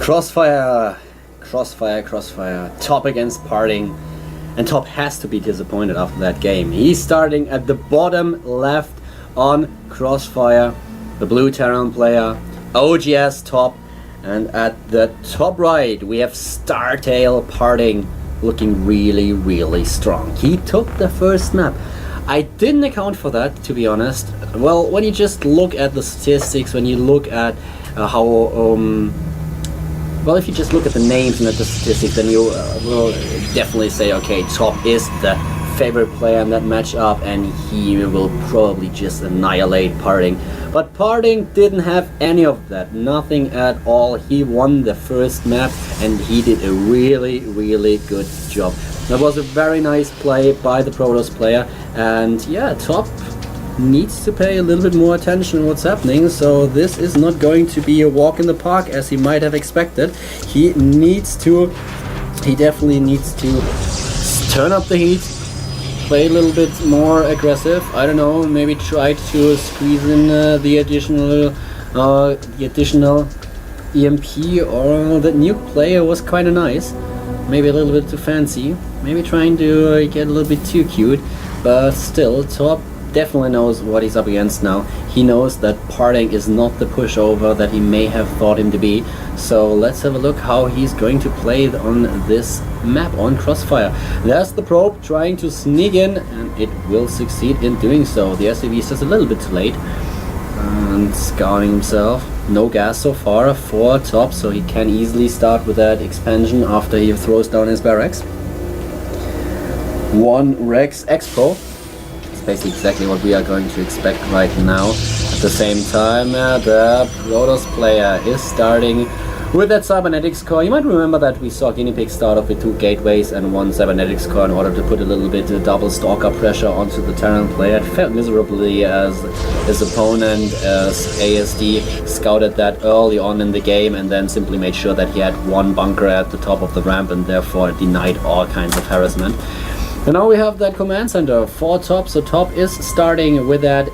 Crossfire, crossfire. Top against PartinG, and Top has to be disappointed after that game. He's starting at the bottom left on Crossfire, the blue Terran player, OGS Top, and at the top right we have Startail PartinG looking really strong. He took the first map. I didn't account for that, to be honest. Well, when you just look at the statistics, when you look at how well, if you just look at the names and at the statistics, then you will definitely say, okay, Top is the favorite player in that matchup and he will probably just annihilate PartinG. But PartinG didn't have any of that, nothing at all. He won the first map and he did a really good job. That was a very nice play by the Protoss player, and yeah, Top needs to pay a little bit more attention to what's happening, so this is not going to be a walk in the park as he might have expected. He definitely needs to turn up the heat, play a little bit more aggressive. I don't know, maybe try to squeeze in the additional EMP, or that nuke player was kind of nice. Maybe a little bit too fancy, maybe trying to get a little bit too cute, but still, Top definitely knows what he's up against now. He knows that PartinG is not the pushover that he may have thought him to be. So let's have a look how he's going to play on this map on Crossfire. There's the probe trying to sneak in, and it will succeed in doing so. The SCV is just a little bit too late, and scouting himself. No gas so far for Top, so he can easily start with that expansion after he throws down his barracks. One Rex Expo. Basically exactly what we are going to expect right now. At the same time, the Protoss player is starting with that cybernetics core. You might remember that we saw Guinea Pig start off with 2 gateways and 1 cybernetics core in order to put a little bit of double stalker pressure onto the Terran player. It failed miserably as his opponent, as ASD, scouted that early on in the game and then simply made sure that he had 1 bunker at the top of the ramp and therefore denied all kinds of harassment. And now we have that command center for Top, so Top is starting with that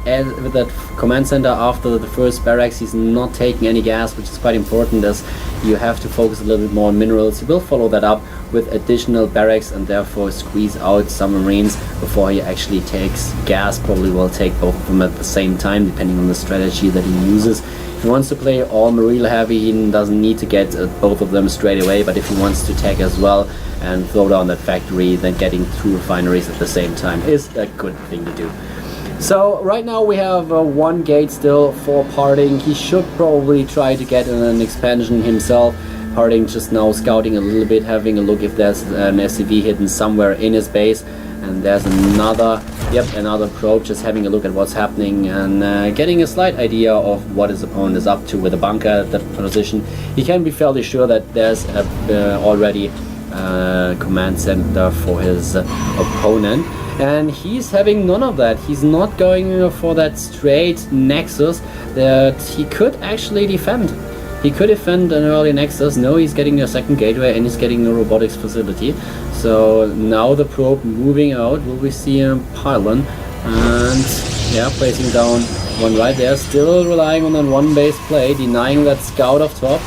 command center after the first barracks. He's not taking any gas, which is quite important as you have to focus a little bit more on minerals. He will follow that up with additional barracks and therefore squeeze out some marines before he actually takes gas. Probably will take both of them at the same time, depending on the strategy that he uses. If he wants to play all marine heavy, he doesn't need to get both of them straight away, but if he wants to tag as well and throw down that factory, then getting 2 refineries at the same time is a good thing to do. So right now we have 1 gate still for PartinG. He should probably try to get an expansion himself. PartinG just now scouting a little bit, having a look if there's an SCV hidden somewhere in his base. And there's another probe just having a look at what's happening and getting a slight idea of what his opponent is up to with a bunker at that position. He can be fairly sure that there's already command center for his opponent, and he's having none of that. He's not going for that straight nexus that he could actually defend. He could defend an early nexus. No, he's getting a second gateway and he's getting a robotics facility. So now the probe moving out. Will we see a pylon? And yeah, placing down 1 right there. Still relying on that 1 base play, denying that scout of Top.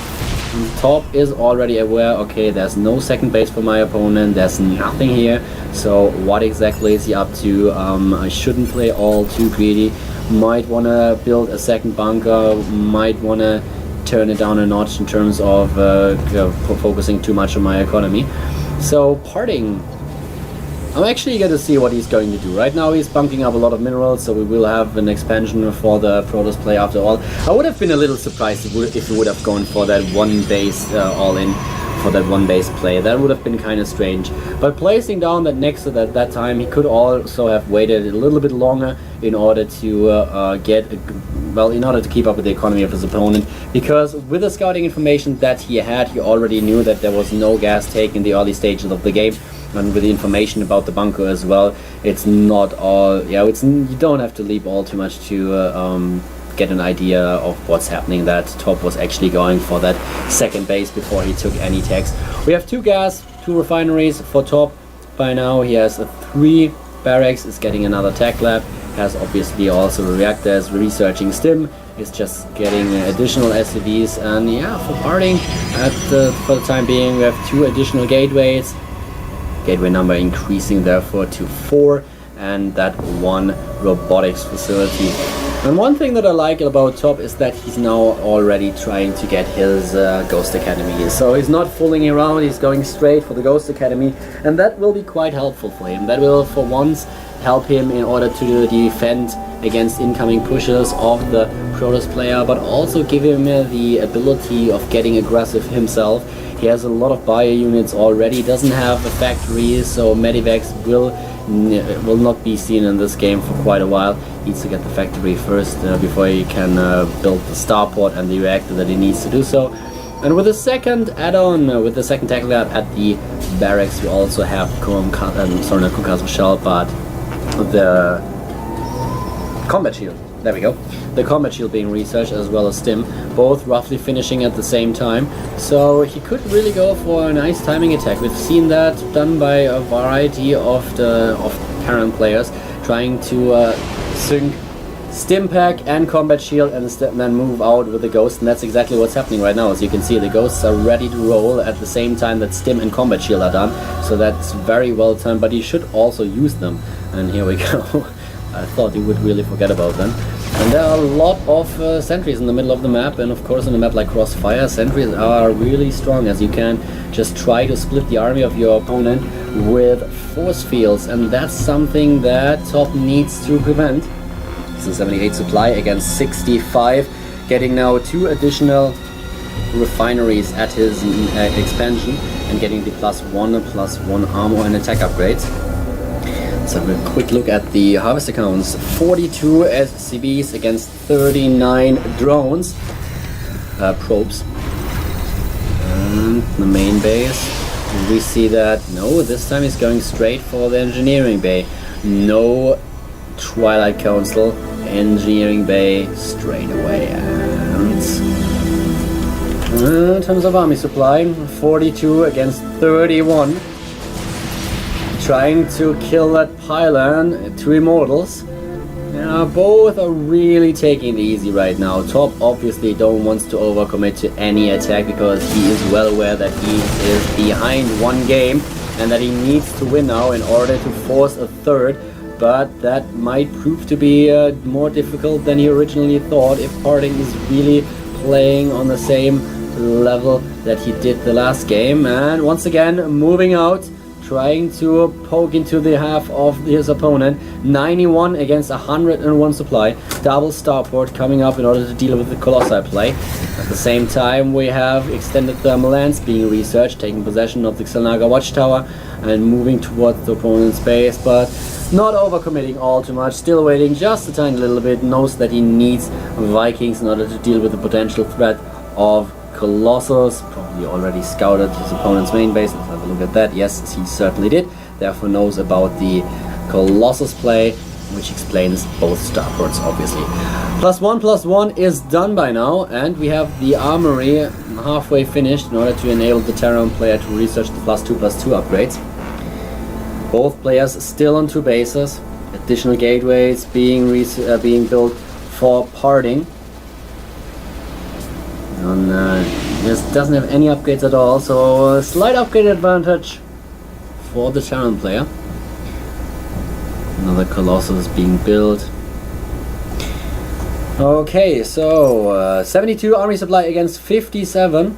And Top is already aware, okay, there's no second base for my opponent, there's nothing here, so what exactly is he up to? I shouldn't play all too greedy, might want to build a second bunker, might want to turn it down a notch in terms of focusing too much on my economy. So PartinG, I'm actually going to see what he's going to do. Right now he's bunking up a lot of minerals, so we will have an expansion for the Protoss play after all. I would have been a little surprised if he would have gone for that 1 base all-in, for that 1 base play. That would have been kind of strange. But placing down that nexus at that time, he could also have waited a little bit longer in order to in order to keep up with the economy of his opponent, because with the scouting information that he had, he already knew that there was no gas take in the early stages of the game. And with the information about the bunker as well, it's not all, you don't have to leap all too much to get an idea of what's happening, that Top was actually going for that second base before he took any tags. We have 2 gas, 2 refineries for Top. By now he has 3 barracks, is getting another tech lab, has obviously also reactors, researching stim, is just getting additional SCVs, and yeah, for PartinG, for the time being, we have 2 additional gateways. Gateway number increasing therefore to 4, and that 1 robotics facility. And one thing that I like about Top is that he's now already trying to get his Ghost Academy. So he's not fooling around, he's going straight for the Ghost Academy, and that will be quite helpful for him. That will for once help him in order to defend against incoming pushes of the Protoss player, but also give him the ability of getting aggressive himself. He has a lot of bio units already, doesn't have a factory, so Medivacs will not be seen in this game for quite a while. Needs to get the factory first before he can build the starport and the reactor that he needs to do so. And with the second add-on, with the second tackle guard at the barracks, we also have sorry, not Castle Shell, but the combat shield. There we go. The combat shield being researched as well as Stim, both roughly finishing at the same time. So he could really go for a nice timing attack. We've seen that done by a variety of Terran players, trying to sync Stim pack and combat shield and then move out with the Ghost, and that's exactly what's happening right now. As you can see, the Ghosts are ready to roll at the same time that Stim and combat shield are done, so that's very well timed, but you should also use them. And here we go. I thought you would really forget about them. And there are a lot of sentries in the middle of the map, and of course in a map like Crossfire, sentries are really strong, as you can just try to split the army of your opponent with force fields, and that's something that Top needs to prevent. It's a 78 supply against 65, getting now 2 additional refineries at his expansion and getting the +1 armor and attack upgrades. Let's have a quick look at the harvest accounts. 42 SCVs against 39 drones, probes. And the main base, we see that no, this time he's going straight for the engineering bay. No Twilight Council, engineering bay straight away. And in terms of army supply, 42 against 31. Trying to kill that pylon, 2 immortals. Yeah, both are really taking it easy right now. Top obviously don't want to overcommit to any attack because he is well aware that he is behind 1 game and that he needs to win now in order to force a 3rd. But that might prove to be more difficult than he originally thought if PartinG is really playing on the same level that he did the last game. And once again, moving out, trying to poke into the half of his opponent. 91 against 101 supply. Double starport coming up in order to deal with the Colossi play. At the same time, we have extended thermal lance being researched, taking possession of the Xel'Naga watchtower and moving towards the opponent's base, but not overcommitting all too much, still waiting just a tiny little bit, knows that he needs Vikings in order to deal with the potential threat of Colossus. Probably already scouted his opponent's main base. Let's have a look at that. Yes, he certainly did. Therefore knows about the Colossus play, which explains both starports, obviously. +1/+1 is done by now, and we have the armory halfway finished in order to enable the Terran player to research the +2/+2 upgrades. Both players still on 2 bases. Additional gateways being built for PartinG. And this doesn't have any upgrades at all, so a slight upgrade advantage for the Terran player. Another Colossus being built. Okay, so 72 army supply against 57.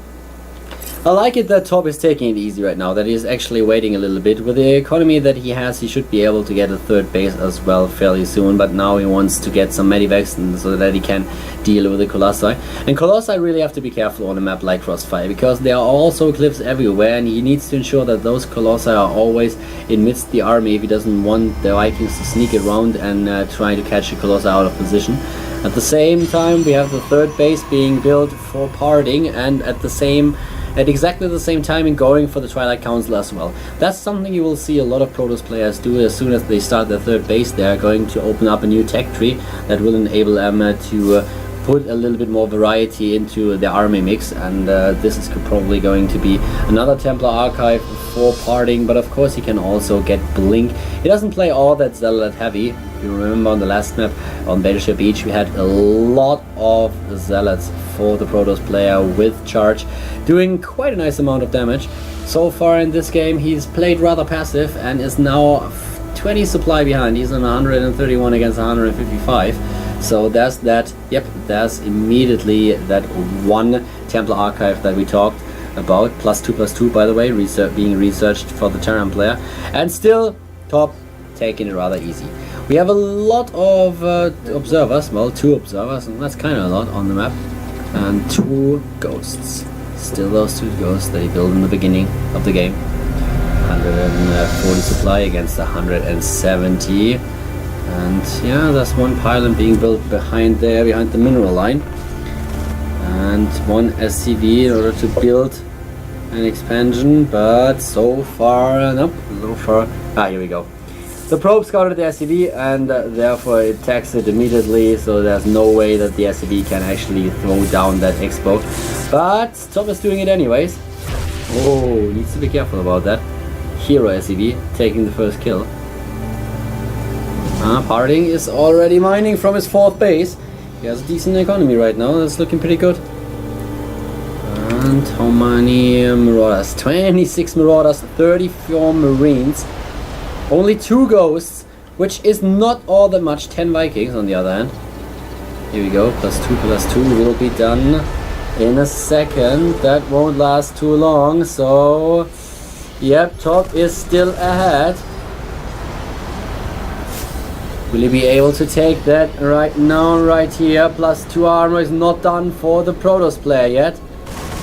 I like it that Top is taking it easy right now, that he's actually waiting a little bit. With the economy that he has, he should be able to get a 3rd base as well fairly soon, but now he wants to get some medivacs so that he can deal with the Colossi. And Colossi really have to be careful on a map like Crossfire, because there are also cliffs everywhere, and he needs to ensure that those Colossi are always in midst the army if he doesn't want the Vikings to sneak around and try to catch the Colossi out of position. At the same time, we have the 3rd base being built for PartinG, and at exactly the same time going for the Twilight Council as well. That's something you will see a lot of Protoss players do. As soon as they start their 3rd base, they are going to open up a new tech tree that will enable them to put a little bit more variety into the army mix, and this is probably going to be another Templar archive for PartinG, but of course he can also get Blink. He doesn't play all that Zealot heavy. You remember on the last map on Battleship Beach we had a lot of Zealots for the Protoss player with charge, doing quite a nice amount of damage. So far in this game he's played rather passive and is now 20 supply behind. He's on 131 against 155. So there's that. Yep, there's immediately that one Templar archive that we talked about. +2/+2, by the way, being researched for the Terran player. And still, top, taking it rather easy. We have a lot of observers, well, 2 observers, and that's kind of a lot on the map. And 2 ghosts. Still those 2 ghosts that he built in the beginning of the game. 140 supply against 170. And yeah, there's one pylon being built behind the mineral line. And one SCV in order to build an expansion, but so far, nope, so far, here we go. The probe scouted the SCV and therefore it attacks it immediately, so there's no way that the SCV can actually throw down that expo. But Top is doing it anyways. Oh, needs to be careful about that. Hero SCV taking the first kill. PartinG is already mining from his 4th base. He has a decent economy right now, that's looking pretty good. And how many Marauders? 26 Marauders, 34 Marines. Only 2 Ghosts, which is not all that much. 10 Vikings on the other hand. Here we go, +2/+2 will be done in a second. That won't last too long, so... Yep, Top is still ahead. Will he be able to take that right now, right here? +2 armor is not done for the Protoss player yet.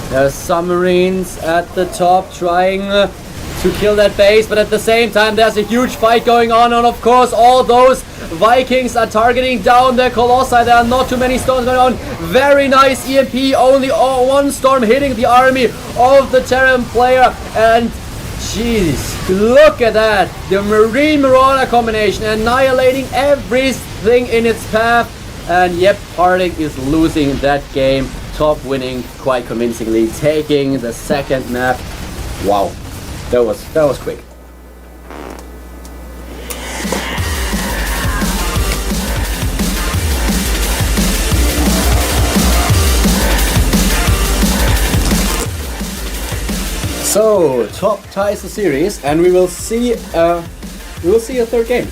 There's some Marines at the top trying to kill that base, but at the same time there's a huge fight going on, and of course all those Vikings are targeting down the Colossi. There are not too many storms going on. Very nice EMP, only 1 storm hitting the army of the Terran player, and jeez, look at that! The Marine Marauder combination annihilating everything in its path. And yep, PartinG is losing that game. Top winning quite convincingly, taking the 2nd map. Wow, that was quick. So Top ties the series, and we will see a 3rd game.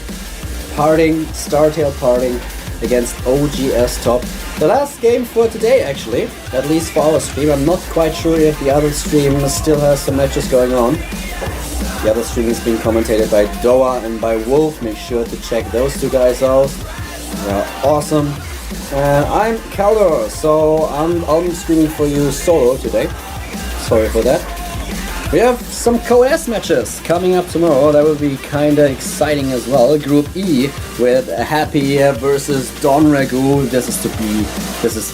PartinG, Startail PartinG against OGS Top. The last game for today, actually, at least for our stream. I'm not quite sure if the other stream still has some matches going on. The other stream is being commentated by Doa and by Wolf. Make sure to check those 2 guys out. They're awesome. I'm Caldor, so I'm streaming for you solo today. Sorry for that. We have some co-S matches coming up tomorrow. That will be kinda exciting as well. Group E with Happy versus Don Ragu. This is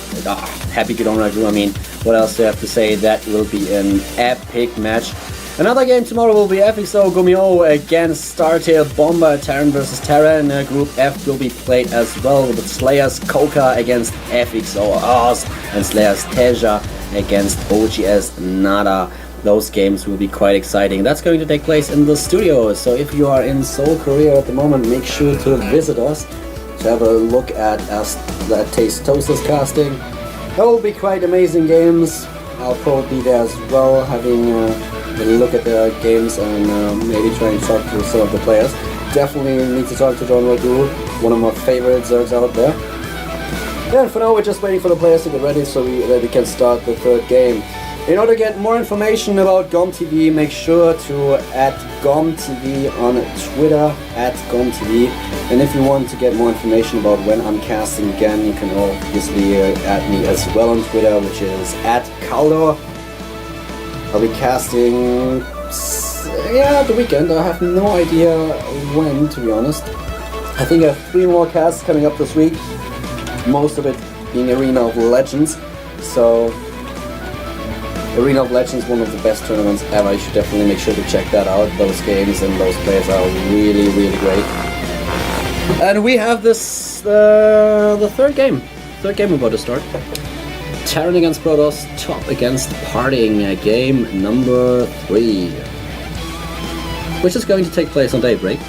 Happy Don Ragu. I mean, what else do I have to say? That will be an epic match. Another game tomorrow will be FXO Gumio against Startail Bomber, Terran versus Terran. Group F will be played as well with Slayers Koka against FXO Oz and Slayers Teja against OGS Nada. Those games will be quite exciting. That's going to take place in the studio, so if you are in Seoul, Korea at the moment, make sure to visit us to have a look at Tastosa's casting. That will be quite amazing games. I'll probably be there as well, having a look at the games and maybe try and talk to some of the players. Definitely need to talk to Don Ragu, one of my favorite Zergs out there. Yeah, for now we're just waiting for the players to get ready so that we can start the 3rd game. In order to get more information about GomTV, make sure to add GomTV on Twitter, @GomTV. And if you want to get more information about when I'm casting again, you can obviously add me as well on Twitter, which is @Caldor. I'll be casting, the weekend. I have no idea when, to be honest. I think I have 3 more casts coming up this week, most of it being Arena of Legends. So Arena of Legends is one of the best tournaments ever. You should definitely make sure to check that out. Those games and those players are really, really great. And we have this the 3rd game third game about to start. Terran against Protoss, top against PartinG, game number 3. Which is going to take place on Daybreak.